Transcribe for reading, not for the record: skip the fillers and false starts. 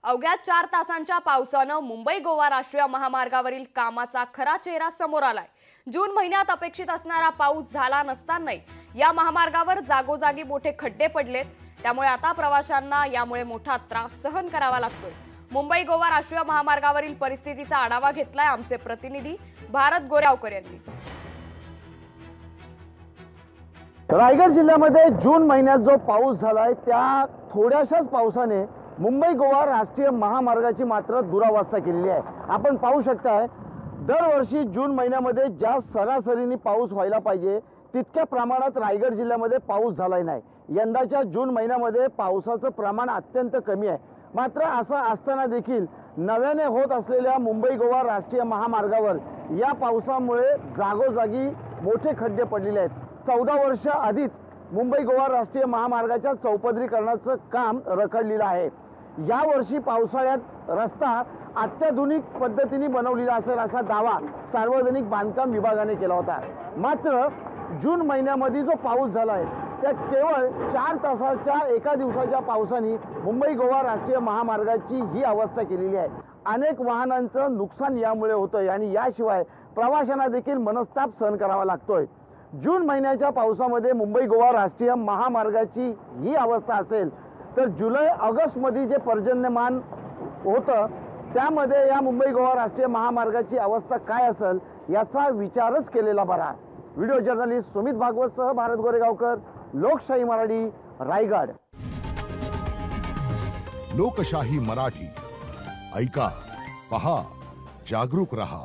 अवघ्या 4 तासांच्या पावसानं मुंबई गोवा राष्ट्रीय महामार्गावरील कामाचा खरा चेहरा समोर आलाय। जून महिन्यात अपेक्षित असणारा पाऊस झाला नसतानाही या महामार्गावर जागोजागी मोठे खड्डे पडलेत। त्यामुळे आता प्रवाशांना यामुळे मोठा त्रास सहन करावा लागतोय। मुंबई गोवा राष्ट्रीय महामार्गावरील परिस्थितीचा आढावा घेतलाय आमचे प्रतिनिधी भारत गोरेगावकर यांनी। रायगड जिल्ह्यामध्ये जून महिन्यात जो पाऊस झालाय त्या थोड्याशाच पावसाने मुंबई गोवा राष्ट्रीय महामार्गाची मात्र दुरावस्था केलेली आहे। आपण पाहू शकताय दरवर्षी जून महिन्यामध्ये ज्या सरासरीने पाऊस व्हायला पाहिजे तितक्या प्रमाणात रायगड जिल्ह्यामध्ये पाऊस झालाय नाही। यंदाच्या जून महिन्यामध्ये पावसाचं प्रमाण अत्यंत कमी आहे। मात्र असं असताना देखील नव्याने होत असलेल्या मुंबई गोवा राष्ट्रीय महामार्गावर या पावसामुळे जागोजागी मोठे खड्डे पडलेले आहेत। 14 वर्ष आधीच मुंबई गोवा राष्ट्रीय महामार्गाच्या चौपदरीकरणाचं काम रखडलेलं आहे। या वर्षी पावसाळ्यात रस्ता अत्याधुनिक पद्धतीने बनवलेला असेल असा दावा सार्वजनिक बांधकाम विभागाने केला होता। मात्र जून महिन्यामध्ये जो पाऊस झालाय त्या केवळ 4 तासाच्या एका दिवसाच्या पावसाने मुंबई गोवा राष्ट्रीय महामार्गाची ही अवस्था केलेली आहे। अनेक वाहनांचं नुकसान यामुळे होतंय आणि याशिवाय प्रवाशांना देखील मनस्ताप सहन करावा लागतोय। जून महिन्याच्या पावसामध्ये मुंबई गोवा राष्ट्रीय महामार्गाची ही अवस्था असेल तर जुलै ऑगस्ट मध्ये जे पर्जन्यमान होतं त्यामध्ये या मुंबई गोवा राष्ट्रीय महामार्गाची अवस्था काय असेल याचा विचारच केलेला बरा। व्हिडिओ जर्नलिस्ट सुमित भागवत सह भारत गोरेगावकर, लोकशाही मराठी, रायगड। लोकशाही मराठी ऐका, पहा, जागरूक रहा।